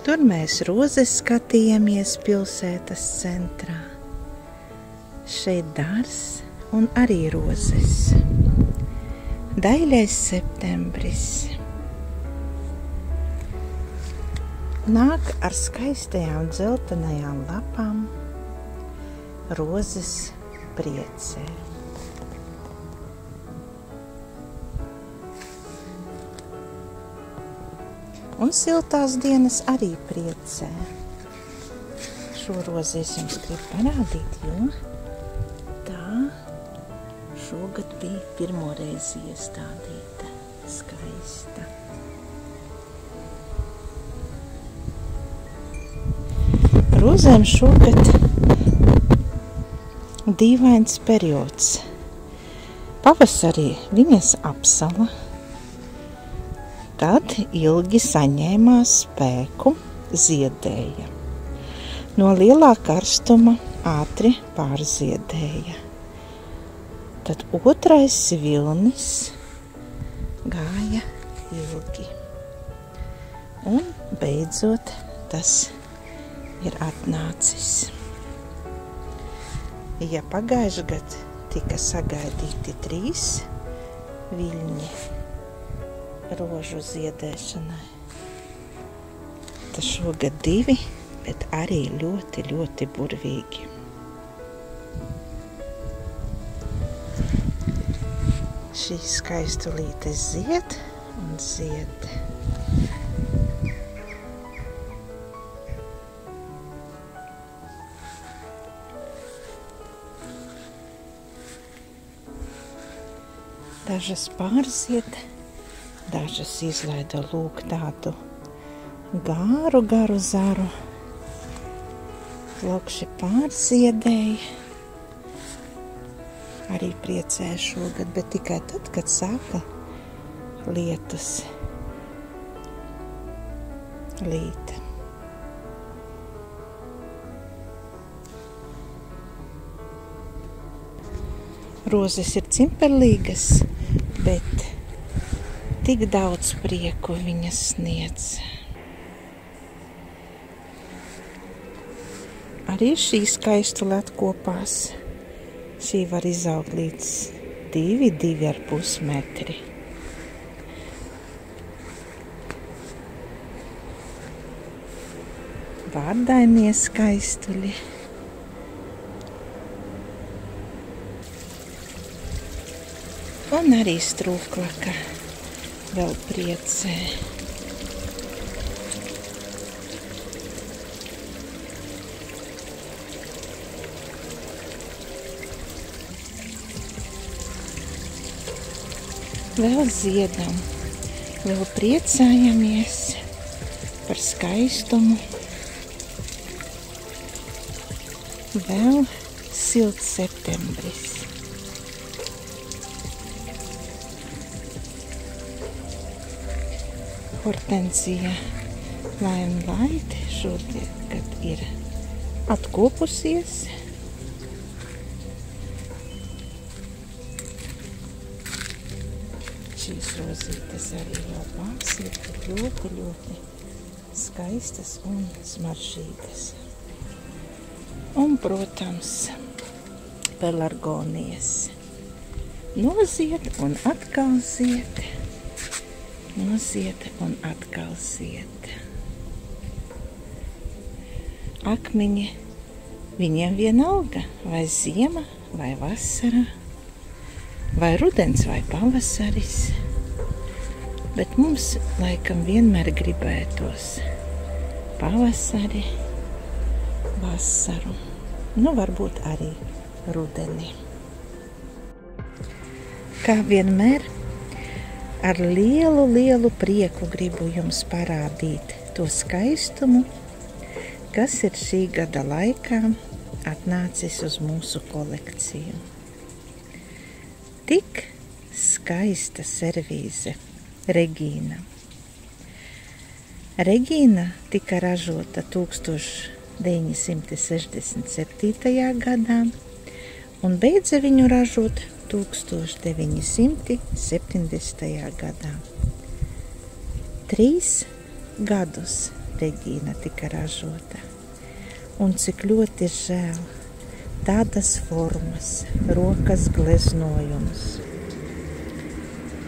Tur mēs rozes skatījāmies pilsētas centrā. Šeit dārzs un arī rozes. Daļais septembris. Nāk ar skaistajām dzeltenajām lapām, rozes priecē. Un siltās dienas arī priecē. Šo rozi es jums gribu parādīt, jo tā šogad bija pirmo reizi iestādīta, skaista. Rozēm šogad dīvains periods. Pavasarī viņas apsala, tad ilgi saņēmās spēku, ziedēja. No lielā karstuma ātri pārziedēja. Tad otrais vilnis gāja ilgi. Un beidzot tas ir atnācis. Ja pagājuši gadu tika sagaidīti 3 viļņi rožu ziedēšanai, tad šogad 2, bet arī ļoti, ļoti burvīgi. Šī skaistulīte zied un zied. Dažas pārzied, dažas izlaida lūk tādu garu zaru. Lokši pārziedēja. Arī priecēja šogad, bet tikai tad, kad sāka lietus līt. Rozes ir cimperlīgas, bet tik daudz prieku viņas sniedz. Arī šī skaistule atkopās. Šī var izaugt līdz 2,5 metri. Vārdainie skaistuļi. Un arī strūklaka vēl priecē. Vēl ziedam, vēl priecājamies par skaistumu. Vēl silts septembris. Hortenzija Limelight šodien, kad ir atkopusies. Šīs rozītes arī jau pārsiet, ļoti, ļoti skaistas un smaržīgas. Un, protams, pelargonijas nozied un atkal zied. Nozied un atkal zied. Akmeņi, viņiem vienalga, vai ziema, vai vasara, vai rudens, vai pavasaris. Bet mums laikam vienmēr gribētos pavasari, vasaru, varbūt arī rudeni. Kā vienmēr, ar lielu, lielu prieku gribu jums parādīt to skaistumu, kas ir šī gada laikā atnācis uz mūsu kolekciju. Tik skaista servīze Regīna. Regīna tika ražota 1967. gadā un beidza viņu ražot 1970. gadā. 3 gadus Regīna tika ražota. Un cik ļoti žēl tādas formas, rokas gleznojums.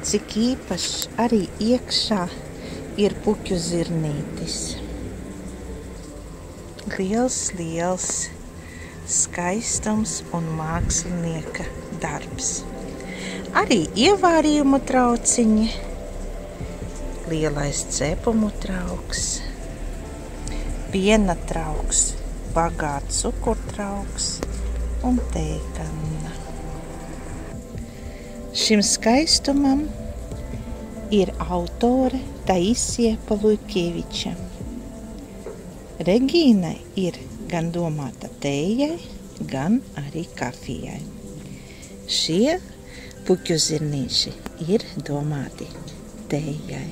Cik īpašs arī iekšā ir puķu zirnītis. Liels skaistums un mākslinieka darbs. Arī ievārījuma trauciņi, lielais cepumu trauks, piena trauks, bagāts cukurtrauks un tēkanna. Šim skaistumam ir autore Taisija Palujkeviča. Regīna ir gan domāta tējai, gan arī kafijai. Šie puķu zirnīši ir domāti tējai.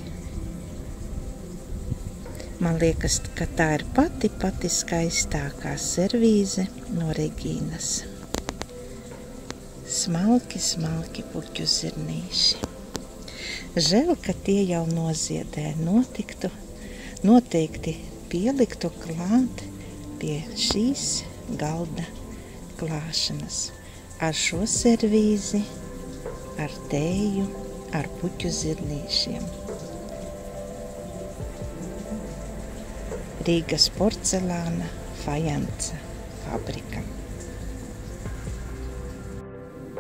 Man liekas, ka tā ir pati skaistākā servīze no Regīnas. Smalki puķu zirnīši. Žēl, ka tie jau noziedē, noteikti pieliktu klāt pie šīs galda klāšanas ar šo servīzi, ar tēju, ar puķu zirnīšiem. Rīgas porcelāna fajance fabrika.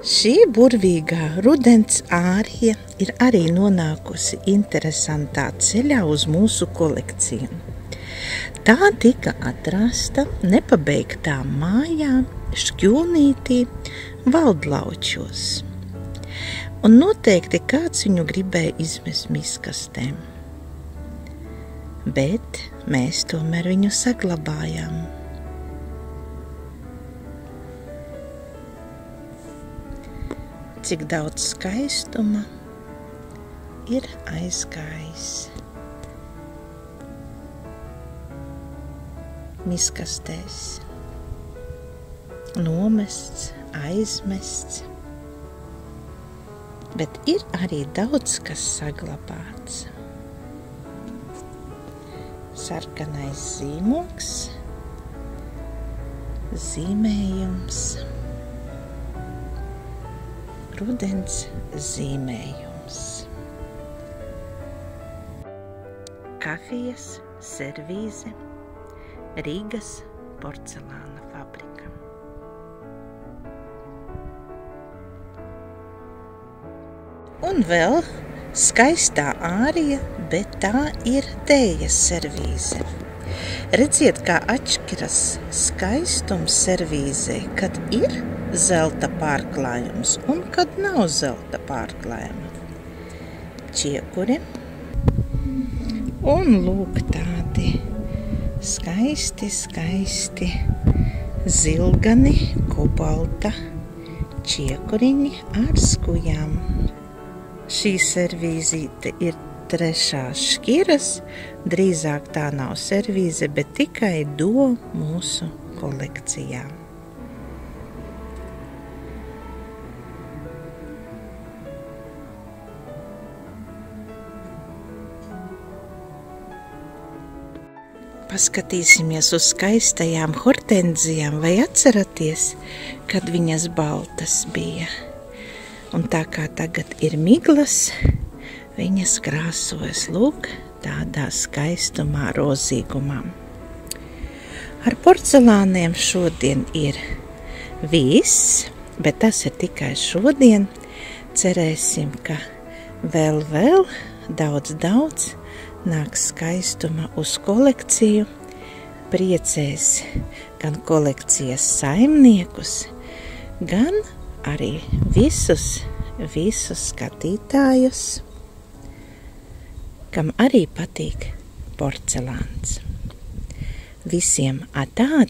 Šī burvīgā rudens ārija ir arī nonākusi interesantā ceļā uz mūsu kolekciju. Tā tika atrasta nepabeigtā mājā Šķūnītī Valdlaučos. Un noteikti kāds viņu gribēja izmest miskastēm. Bet mēs tomēr viņu saglabājām. Cik daudz skaistuma ir aizgājis miskastēs, nomests, aizmests, bet ir arī daudz kas saglabāts. Sarkanais zīmogs, zīmējums, rudens zīmējums. Kafijas servīze Rīgas porcelāna fabrika. Un vēl skaistā ārija, bet tā ir tējas servīze. Redziet, kā atšķiras skaistums servīzē, kad ir zelta pārklājums un kad nav zelta pārklājuma. Čiekuri un lūk tādi skaisti zilgani, kobalta čiekuriņi ar skujām. Šī servīzīte ir 3. šķiras, drīzāk tā nav servīze, bet tikai do mūsu kolekcijā. Paskatīsimies uz skaistajām hortenzijām, vai atceraties, kad viņas baltas bija? Un tā kā tagad ir miglas, viņas krāsojas, lūk, tādā skaistumā, rozīgumā. Ar porcelāniem šodien ir viss, bet tas ir tikai šodien. Cerēsim, ka vēl daudz nāks skaistuma uz kolekciju, priecēs gan kolekcijas saimniekus, gan arī visus skatītājus, kam arī patīk porcelāns. Visiem atā.